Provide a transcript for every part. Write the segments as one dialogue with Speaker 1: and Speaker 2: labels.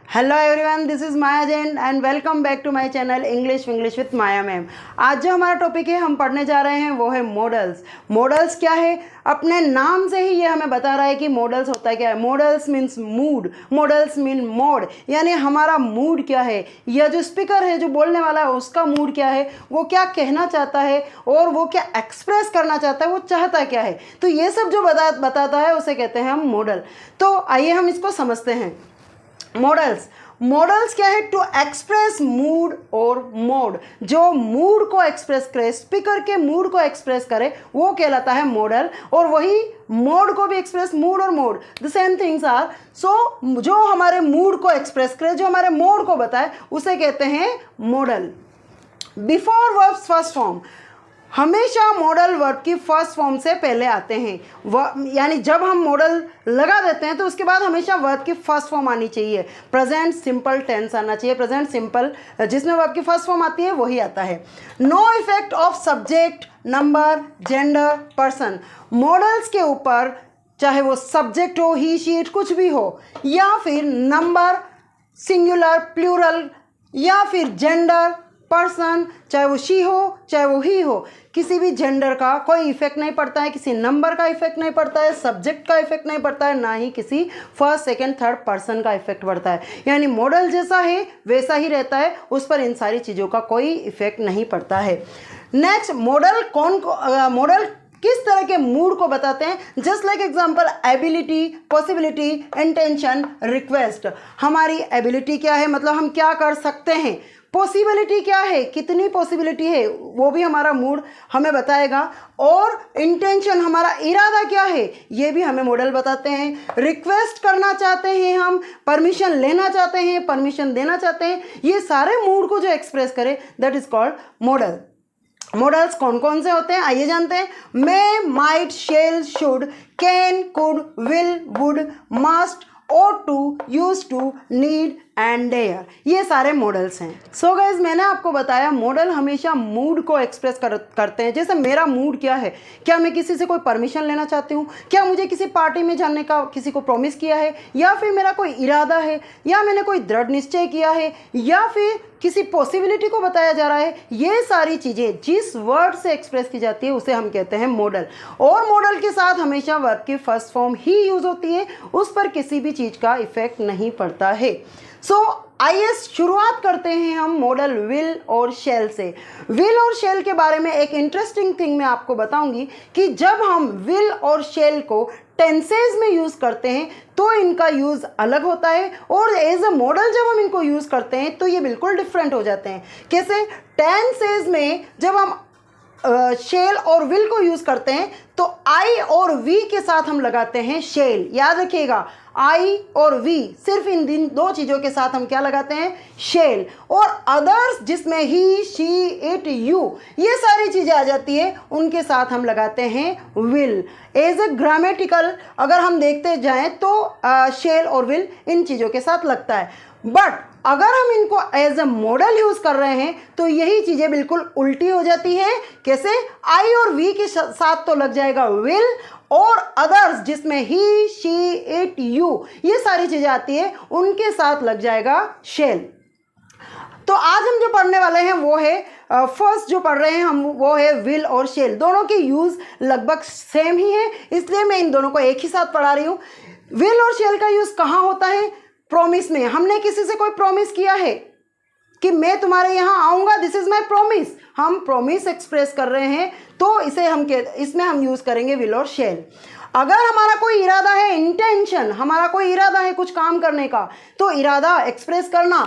Speaker 1: Hello everyone, this is Maya Jain and welcome back to my channel English with Maya ma'am. आज जो हमारा topic है हम पढ़ने जा रहे हैं वो है मॉडल्स। मॉडल्स क्या है? अपने नाम से ही ये हमें बता रहा है कि मॉडल्स होता है क्या है। Models means mood, models mean mode, यानी हमारा मूड क्या है या जो स्पीकर है, जो बोलने वाला है, उसका मूड क्या है, वो क्या कहना चाहता है और वो क्या एक्सप्रेस करना चाहता है, वो चाहता क्या है। तो ये सब जो बताता है उसे कहते हैं हम मॉडल। तो आइए हम इसको समझते हैं। मॉडल्स क्या है? टू एक्सप्रेस मूड और मोड। जो मूड को एक्सप्रेस करे, स्पीकर के मूड को एक्सप्रेस करे, वो कहलाता है मॉडल। और वही मोड को भी एक्सप्रेस, मूड और mode the same things are. So जो हमारे मूड को एक्सप्रेस करे, जो हमारे मोड को बताए, उसे कहते हैं model. Before verbs first form, हमेशा मॉडल वर्ब की फर्स्ट फॉर्म से पहले आते हैं। यानी जब हम मॉडल लगा देते हैं तो उसके बाद हमेशा वर्ब की फर्स्ट फॉर्म आनी चाहिए। प्रेजेंट सिंपल टेंस आना चाहिए। प्रेजेंट सिंपल जिसमें वर्ब की फर्स्ट फॉर्म आती है वही आता है। No effect of subject, number, gender, person. Models के ऊपर चाहे वो सब्जेक्ट हो, ही शी इट कुछ भी हो, या फिर नंबर सिंगुलर प्लूरल, या फिर जेंडर पर्सन, चाहे वो शी हो चाहे वो ही हो, किसी भी जेंडर का कोई इफेक्ट नहीं पड़ता है, किसी नंबर का इफेक्ट नहीं पड़ता है, सब्जेक्ट का इफेक्ट नहीं पड़ता है, ना ही किसी फर्स्ट सेकंड थर्ड पर्सन का इफेक्ट पड़ता है। यानी मॉडल जैसा है वैसा ही रहता है, उस पर इन सारी चीज़ों का कोई इफेक्ट नहीं पड़ता है। नेक्स्ट, मॉडल किस तरह के मूड को बताते हैं? Just like example, ability, possibility, intention, request. हमारी एबिलिटी क्या है, मतलब हम क्या कर सकते हैं। पॉसिबिलिटी क्या है, कितनी पॉसिबिलिटी है, वो भी हमारा मूड हमें बताएगा। और इंटेंशन, हमारा इरादा क्या है, ये भी हमें मॉडल बताते हैं। रिक्वेस्ट करना चाहते हैं हम, परमिशन लेना चाहते हैं, परमिशन देना चाहते हैं, ये सारे मूड को जो एक्सप्रेस करे that is called modal. Modals कौन कौन से होते हैं आइए जानते हैं। May, might, shall, should, can, could, will, would, must, ought to, used to, need and dare, ये सारे मॉडल्स हैं। सो गाइज, मैंने आपको बताया मॉडल हमेशा मूड को एक्सप्रेस करते हैं। जैसे मेरा मूड क्या है, क्या मैं किसी से कोई परमिशन लेना चाहती हूँ, क्या मुझे किसी पार्टी में जाने का किसी को प्रॉमिस किया है, या फिर मेरा कोई इरादा है, या मैंने कोई दृढ़ निश्चय किया है, या फिर किसी पॉसिबिलिटी को बताया जा रहा है। ये सारी चीज़ें जिस वर्ड से एक्सप्रेस की जाती है उसे हम कहते हैं मॉडल। और मॉडल के साथ हमेशा वर्ब की फर्स्ट फॉर्म ही यूज होती है, उस पर किसी भी चीज़ का इफेक्ट नहीं पड़ता है। सो आइए शुरुआत करते हैं हम मॉडल विल और शेल से। विल और शेल के बारे में एक इंटरेस्टिंग थिंग मैं आपको बताऊंगी कि जब हम विल और शेल को टेंसेज में यूज करते हैं तो इनका यूज अलग होता है, और एज अ मॉडल जब हम इनको यूज करते हैं तो ये बिल्कुल डिफरेंट हो जाते हैं। कैसे? टेंसेज में जब हम शेल और विल को यूज करते हैं तो आई और वी के साथ हम लगाते हैं शेल। याद रखिएगा, आई और वी, सिर्फ इन दो चीज़ों के साथ हम क्या लगाते हैं? शेल। और अदर्स जिसमें ही, शी, इट, यू, ये सारी चीज़ें आ जाती है, उनके साथ हम लगाते हैं विल। एज ए ग्रामेटिकल अगर हम देखते जाएं तो शेल और विल इन चीज़ों के साथ लगता है। बट अगर हम इनको एज ए मॉडल यूज कर रहे हैं तो यही चीजें बिल्कुल उल्टी हो जाती है। कैसे? आई और वी के साथ तो लग जाएगा विल, और अदर्स जिसमें ही, शी, इट, यू, ये सारी चीजें आती है, उनके साथ लग जाएगा शेल। तो आज हम जो पढ़ने वाले हैं वो है फर्स्ट जो पढ़ रहे हैं हम वो है विल और शेल। दोनों के यूज लगभग सेम ही है, इसलिए मैं इन दोनों को एक ही साथ पढ़ा रही हूँ। विल और शेल का यूज कहाँ होता है? प्रॉमिस में। हमने किसी से कोई प्रॉमिस किया है कि मैं तुम्हारे यहाँ आऊँगा, दिस इज माई प्रॉमिस, हम प्रॉमिस एक्सप्रेस कर रहे हैं, तो इसमें हम यूज करेंगे विल और शेल। अगर हमारा कोई इरादा है, इंटेंशन, हमारा कोई इरादा है कुछ काम करने का, तो इरादा एक्सप्रेस करना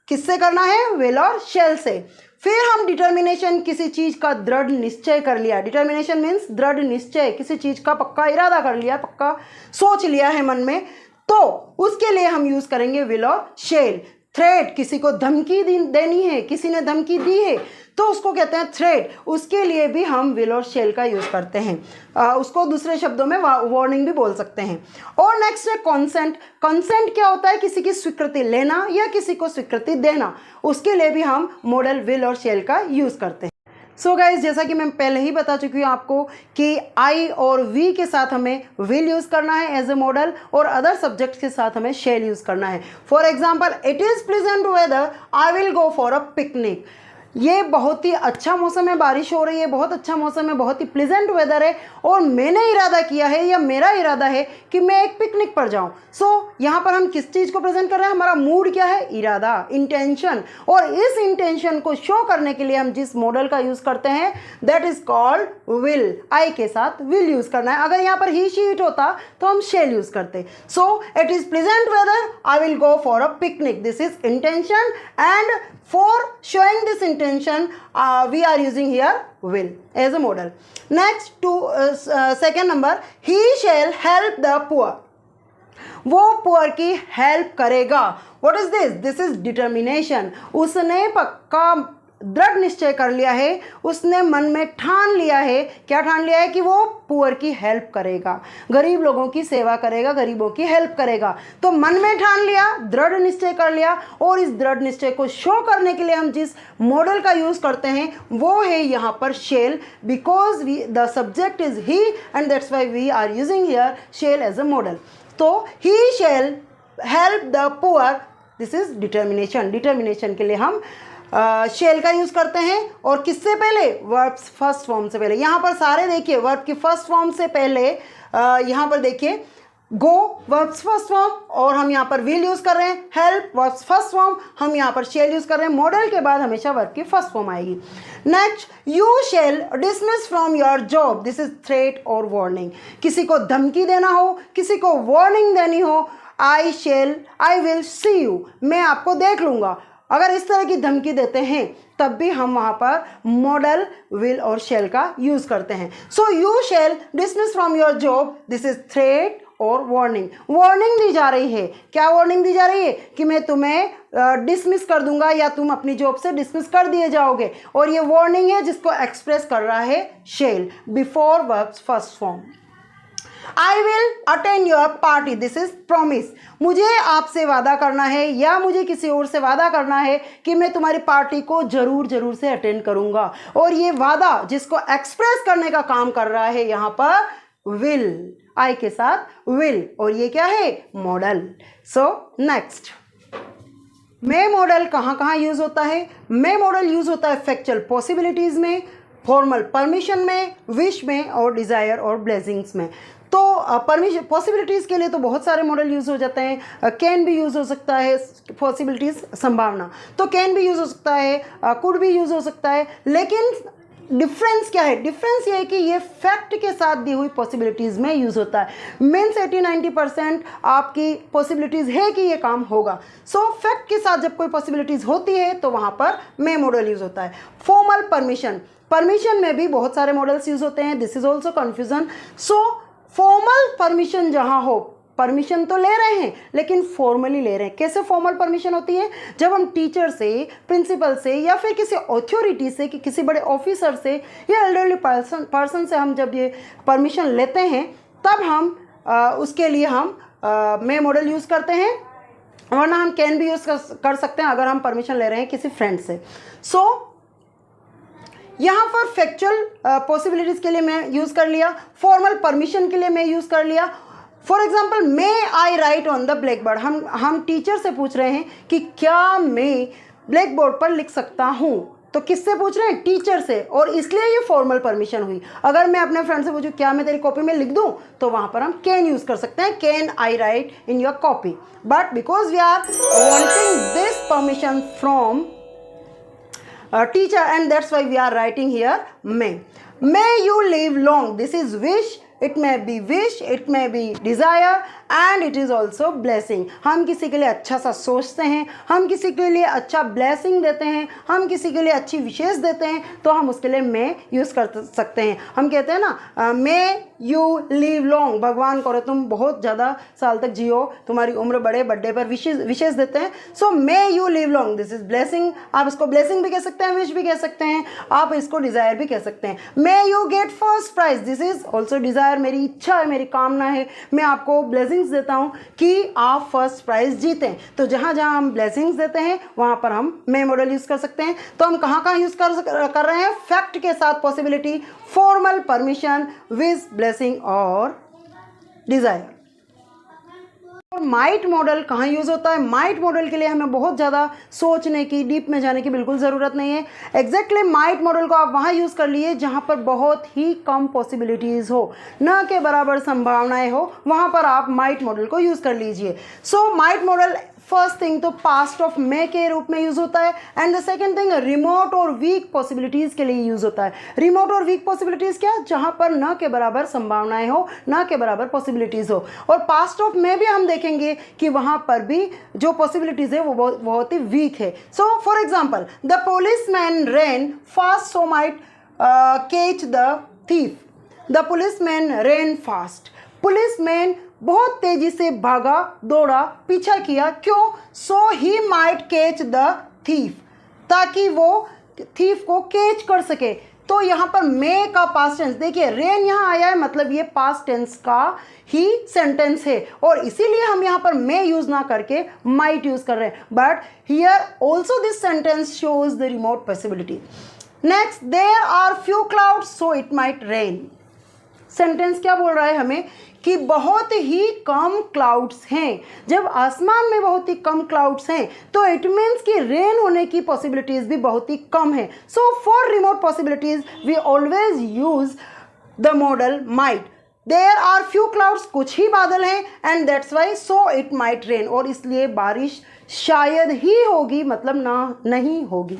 Speaker 1: किससे करना है? विल और शेल से। फिर हम डिटर्मिनेशन, किसी चीज का दृढ़ निश्चय कर लिया। डिटर्मिनेशन मीन्स दृढ़ निश्चय, किसी चीज का पक्का इरादा कर लिया, पक्का सोच लिया है मन में, तो उसके लिए हम यूज करेंगे विल और शेल। थ्रेट, किसी को धमकी देनी है, किसी ने धमकी दी है तो उसको कहते हैं थ्रेट, उसके लिए भी हम विल और शेल का यूज करते हैं। उसको दूसरे शब्दों में वार्निंग भी बोल सकते हैं। और नेक्स्ट है कंसेंट। कंसेंट क्या होता है? किसी की स्वीकृति लेना या किसी को स्वीकृति देना, उसके लिए भी हम मॉडल विल और शेल का यूज करते हैं। सो गाइज, जैसा कि मैं पहले ही बता चुकी हूँ आपको कि आई और वी के साथ हमें विल यूज़ करना है एज ए मॉडल और अदर सब्जेक्ट्स के साथ हमें शेल यूज़ करना है। For example, it is pleasant weather, I will go for a picnic. ये बहुत ही अच्छा मौसम है, बारिश हो रही है, बहुत अच्छा मौसम है, बहुत ही प्लीजेंट वेदर है और मैंने इरादा किया है या मेरा इरादा है कि मैं एक पिकनिक पर जाऊं। सो यहाँ पर हम किस चीज़ को प्रेजेंट कर रहे हैं? हमारा मूड क्या है? इरादा, इंटेंशन। और इस इंटेंशन को शो करने के लिए हम जिस मॉडल का यूज़ करते हैं दैट इज कॉल्ड विल। आई के साथ विल यूज़ करना है। अगर यहाँ पर ही शी इट होता तो हम शेल यूज़ करते। So it is pleasant weather, I will go for a picnic. This is intention and for showing this intention we are using here will as a model. Next to second number, he shall help the poor. वो poor की help करेगा। What is this? This is determination. उसने पक्का दृढ़ निश्चय कर लिया है, उसने मन में ठान लिया है। क्या ठान लिया है? कि वो पुअर की हेल्प करेगा, गरीब लोगों की सेवा करेगा, गरीबों की हेल्प करेगा। तो मन में ठान लिया, दृढ़ निश्चय कर लिया और इस दृढ़ निश्चय को शो करने के लिए हम जिस मॉडल का यूज़ करते हैं वो है यहाँ पर shall, because the subject is he and that's why we are using here shall as a modal. तो he shall help the poor, this is determination. Determination के लिए हम शेल का यूज़ करते हैं और किससे पहले? वर्ब्स फर्स्ट फॉर्म से पहले। यहाँ पर सारे देखिए वर्ब की फर्स्ट फॉर्म से पहले यहाँ पर देखिए गो वर्ब्स फर्स्ट फॉर्म और हम यहाँ पर विल यूज़ कर रहे हैं। हेल्प वर्ब्स फर्स्ट फॉर्म, हम यहाँ पर शेल यूज़ कर रहे हैं। मॉडल के बाद हमेशा वर्ब की फर्स्ट फॉर्म आएगी। Next, you shell dismiss from your job. This is threat और वार्निंग। किसी को धमकी देना हो, किसी को वार्निंग देनी हो, आई विल सी यू, मैं आपको देख लूँगा। अगर इस तरह की धमकी देते हैं तब भी हम वहाँ पर मॉडल विल और शेल का यूज़ करते हैं। So you shell dismiss from your job, this is threat और वार्निंग। वार्निंग दी जा रही है। क्या वार्निंग दी जा रही है? कि मैं तुम्हें डिसमिस कर दूंगा या तुम अपनी जॉब से डिसमिस कर दिए जाओगे। और ये वार्निंग है जिसको एक्सप्रेस कर रहा है shall before verbs first form. I will attend your party. This is promise. मुझे आपसे वादा करना है या मुझे किसी और से वादा करना है कि मैं तुम्हारी पार्टी को जरूर से अटेंड करूंगा। और ये वादा जिसको एक्सप्रेस करने का काम कर रहा है यहाँ पर will, आई के साथ will, और ये क्या है? मॉडल। सो नेक्स्ट, मे मॉडल कहाँ यूज होता है? मे मॉडल यूज होता है फैक्चुअल पॉसिबिलिटीज में, फॉर्मल परमिशन में, विश में और डिजायर और ब्लेसिंग्स में। तो परमिशन पॉसिबिलिटीज़ के लिए तो बहुत सारे मॉडल यूज़ हो जाते हैं। कैन भी यूज़ हो सकता है, पॉसिबिलिटीज़ संभावना, तो कैन भी यूज़ हो सकता है, कुड भी यूज़ हो सकता है। लेकिन डिफरेंस क्या है? डिफरेंस ये है कि ये फैक्ट के साथ दी हुई पॉसिबिलिटीज़ में यूज़ होता है। मीन्स 80-90% आपकी पॉसिबिलिटीज़ है कि ये काम होगा। सो फैक्ट के साथ जब कोई पॉसिबिलिटीज़ होती है तो वहाँ पर मे मॉडल यूज़ होता है। फॉर्मल परमिशन, परमिशन में भी बहुत सारे मॉडल्स यूज़ होते हैं। This is also confusion. So formal permission जहाँ हो, परमिशन तो ले रहे हैं लेकिन फॉर्मली ले रहे हैं। कैसे फॉर्मल परमिशन होती है? जब हम टीचर से, प्रिंसिपल से या फिर किसी अथॉरिटी से, कि किसी बड़े ऑफिसर से या एल्डरली पर्सन से हम जब ये परमिशन लेते हैं तब हम उसके लिए हम मे मॉडल यूज़ करते हैं, वरना हम कैन भी यूज़ कर सकते हैं अगर हम परमिशन ले रहे हैं किसी फ्रेंड से। सो यहाँ पर फैक्चुअल पॉसिबिलिटीज़ के लिए मैं यूज़ कर लिया, फॉर्मल परमिशन के लिए मैं यूज़ कर लिया। For example, may I right on the black board. हम टीचर से पूछ रहे हैं कि क्या मैं ब्लैक बोर्ड पर लिख सकता हूँ। तो किससे पूछ रहे हैं? टीचर से, और इसलिए ये फॉर्मल परमिशन हुई। अगर मैं अपने फ्रेंड से पूछूं क्या मैं तेरी कॉपी में लिख दूं, तो वहाँ पर हम कैन यूज़ कर सकते हैं, can I write in your copy. But because we are wanting this permission from teacher and that's why we are writing here may you live long. This is wish, it may be wish, it may be desire and it is also blessing. हम किसी के लिए अच्छा सा सोचते हैं, हम किसी के लिए अच्छा ब्लेसिंग देते हैं, हम किसी के लिए अच्छी विशेष देते हैं, तो हम उसके लिए मे यूज़ कर सकते हैं। हम कहते हैं ना मे यू लिव लॉन्ग, भगवान करो तुम बहुत ज़्यादा साल तक जियो, तुम्हारी उम्र बढ़े, बर्थडे पर विशेष देते हैं। So may you live long, this is blessing. आप इसको ब्लेसिंग भी कह सकते हैं, विश भी कह सकते हैं, आप इसको डिज़ायर भी कह सकते हैं। May you get first prize, this is also desire, मेरी इच्छा है, मेरी कामना है, मैं आपको ब्लेसिंग ब्लेसिंग्स देता हूँ कि आप फर्स्ट प्राइज जीतें। तो जहाँ जहाँ हम ब्लेसिंग्स देते हैं वहाँ पर हम मे मॉडल यूज़ कर सकते हैं। तो हम कहाँ कहाँ यूज़ कर रहे हैं? फैक्ट के साथ possibility, formal permission, wish, blessing और डिज़ायर। और माइट मॉडल कहाँ यूज़ होता है? माइट मॉडल के लिए हमें बहुत ज़्यादा सोचने की, डीप में जाने की बिल्कुल ज़रूरत नहीं है। एग्जैक्टली माइट मॉडल को आप वहाँ यूज़ कर लिए जहाँ पर बहुत ही कम पॉसिबिलिटीज़ हो, न के बराबर संभावनाएं हो, वहाँ पर आप माइट मॉडल को यूज़ कर लीजिए। So might model first thing तो पास्ट ऑफ मे के रूप में यूज़ होता है, and the second thing remote और वीक पॉसिबिलिटीज़ के लिए यूज़ होता है। रिमोट और वीक पॉसिबिलिटीज़ क्या? जहाँ पर न के बराबर संभावनाएं हो, न के बराबर पॉसिबिलिटीज़ हो। और पास्ट ऑफ मे भी हम देखेंगे कि वहाँ पर भी जो पॉसिबिलिटीज़ है वो बहुत ही वीक है। So for example, the policeman ran fast so might catch the thief. The policeman ran fast, policeman बहुत तेजी से भागा, दौड़ा, पीछा किया। क्यों? So he might catch the thief, ताकि वो थीफ को कैच कर सके। तो यहाँ पर मे का पास्ट टेंस देखिए, रेन यहाँ आया है, मतलब ये पास्ट टेंस का ही सेंटेंस है, और इसीलिए हम यहाँ पर मे यूज ना करके माइट यूज कर रहे हैं। But here also this sentence shows the remote possibility. Next, there are few clouds so it might rain. Sentence क्या बोल रहा है हमें? कि बहुत ही कम क्लाउड्स हैं। जब आसमान में बहुत ही कम क्लाउड्स हैं तो इट मीन्स कि रेन होने की पॉसिबिलिटीज़ भी बहुत ही कम है। So for remote possibilities we always use the model might. There are few clouds, कुछ ही बादल हैं, and that's why so it might rain, और इसलिए बारिश शायद ही होगी, मतलब ना नहीं होगी।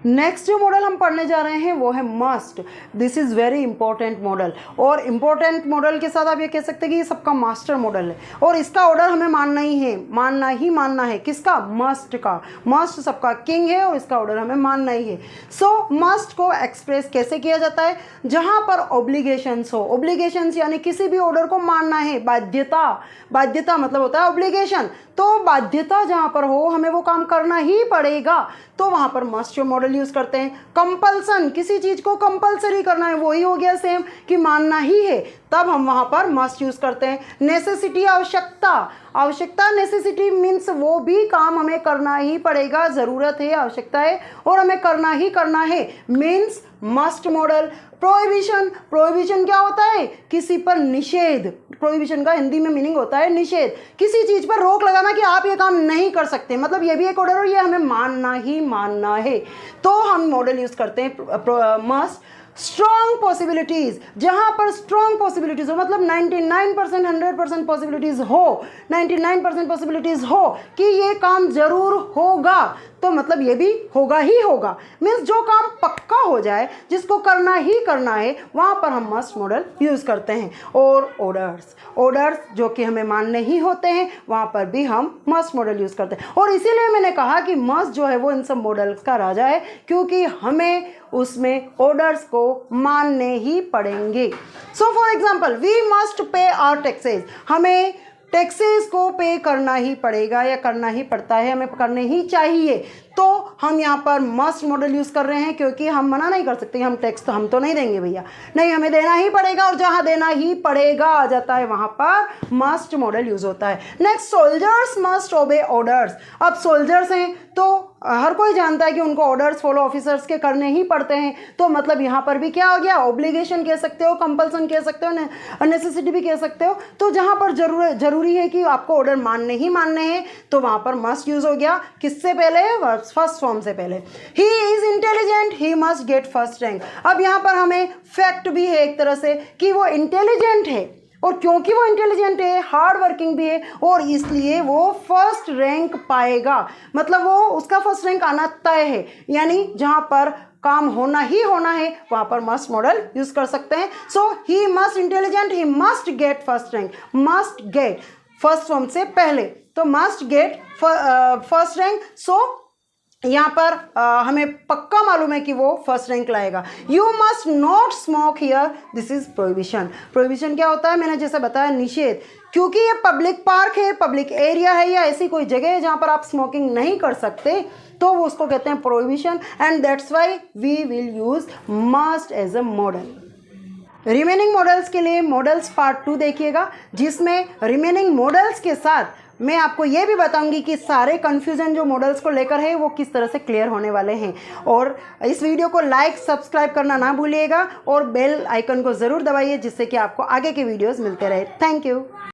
Speaker 1: नेक्स्ट जो मॉडल हम पढ़ने जा रहे हैं वो है must. This is very important model, और इंपॉर्टेंट मॉडल के साथ आप ये कह सकते हैं कि ये सबका मास्टर मॉडल है, और इसका ऑर्डर हमें मानना ही है, मानना है। किसका? मस्ट का। मस्ट सबका किंग है और इसका ऑर्डर हमें मानना ही है। सो मस्ट को एक्सप्रेस कैसे किया जाता है? जहाँ पर ऑब्लिगेशंस हो, ऑब्लिगेशंस यानी किसी भी ऑर्डर को मानना है, बाध्यता, बाध्यता मतलब होता है ऑब्लिगेशन। तो बाध्यता जहाँ पर हो, हमें वो काम करना ही पड़ेगा, तो वहाँ पर मस्ट जो मॉडल यूज करते हैं। कंपल्सन, किसी चीज को कंपल्सरी करना है, वही हो गया सेम कि मानना ही है, तब हम वहाँ पर मस्ट यूज करते हैं। नेसेसिटी, आवश्यकता, आवश्यकता नेसेसिटी मीन्स वो भी काम हमें करना ही पड़ेगा, ज़रूरत है, आवश्यकता है और हमें करना ही करना है, means must model. Prohibition, prohibition क्या होता है? किसी पर निषेध। प्रोहिबिशन का हिंदी में मीनिंग होता है निषेध, किसी चीज़ पर रोक लगाना कि आप ये काम नहीं कर सकते, मतलब ये भी एक ऑर्डर और ये हमें मानना ही मानना है, तो हम मॉडल यूज़ करते हैं मस्ट। स्ट्रॉन्ग पॉसिबिलिटीज़, जहाँ पर स्ट्रॉन्ग पॉसिबिलिटीज़ हो, मतलब 99% 100% पॉसिबिलिटीज़ हो, 99% पॉसिबिलिटीज़ हो कि ये काम ज़रूर होगा, तो मतलब ये भी होगा ही होगा, मीन्स जो काम पक्का हो जाए, जिसको करना ही करना है, वहाँ पर हम मस्ट मॉडल यूज़ करते हैं। और ऑर्डर्स, ऑर्डर्स जो कि हमें मानने ही होते हैं, वहाँ पर भी हम मस्ट मॉडल यूज़ करते हैं। और इसीलिए मैंने कहा कि मस्ट जो है वो इन सब मॉडल्स का राजा है, क्योंकि हमें उसमें ऑर्डर्स को मानने ही पड़ेंगे। So for example, we must pay our taxes, हमें टैक्सेस को पे करना ही पड़ेगा या करना ही पड़ता है, हमें करने ही चाहिए, तो हम यहाँ पर मस्ट मॉडल यूज़ कर रहे हैं, क्योंकि हम मना नहीं कर सकते, हम टैक्स तो हम तो नहीं देंगे भैया, नहीं हमें देना ही पड़ेगा, और जहाँ देना ही पड़ेगा आ जाता है वहाँ पर मस्ट मॉडल यूज़ होता है। नेक्स्ट, सोल्जर्स मस्ट ओबे ऑर्डर्स। अब सोल्जर्स हैं तो हर कोई जानता है कि उनको ऑर्डर्स फॉलो ऑफिसर्स के करने ही पड़ते हैं, तो मतलब यहाँ पर भी क्या हो गया? ऑब्लिगेशन कह सकते हो, कंपल्सन कह सकते हो, नेसेसिटी भी कह सकते हो। तो जहाँ पर जरूरी है कि आपको ऑर्डर मानने ही मानने हैं, तो वहाँ पर मस्ट यूज़ हो गया। किससे पहले? फर्स्ट फॉर्म से पहले। He is intelligent, he must get first rank. अब यहाँ पर हमें फैक्ट भी है एक तरह से कि वो इंटेलिजेंट है, और क्योंकि वो इंटेलिजेंट है, हार्ड वर्किंग भी है, और इसलिए वो फर्स्ट रैंक पाएगा, मतलब वो उसका फर्स्ट रैंक आना तय है, यानी जहाँ पर काम होना ही होना है वहाँ पर मस्ट मॉडल यूज कर सकते हैं। So he must intelligent, he must get first rank, must get first form से पहले, तो must get first rank. So यहाँ पर हमें पक्का मालूम है कि वो फर्स्ट रैंक लाएगा। You must not smoke here, this is prohibition. Prohibition क्या होता है? मैंने जैसे बताया, निषेध, क्योंकि ये पब्लिक पार्क है, पब्लिक एरिया है, या ऐसी कोई जगह है जहाँ पर आप स्मोकिंग नहीं कर सकते, तो वो उसको कहते हैं prohibition, and that's why we will use must as a model. Remaining models के लिए मॉडल्स पार्ट 2 देखिएगा, जिसमें रिमेनिंग मॉडल्स के साथ मैं आपको ये भी बताऊंगी कि सारे कन्फ्यूज़न जो मॉडल्स को लेकर है वो किस तरह से क्लियर होने वाले हैं। और इस वीडियो को लाइक सब्सक्राइब करना ना भूलिएगा और बेल आइकन को ज़रूर दबाइए, जिससे कि आपको आगे के वीडियोस मिलते रहे। Thank you.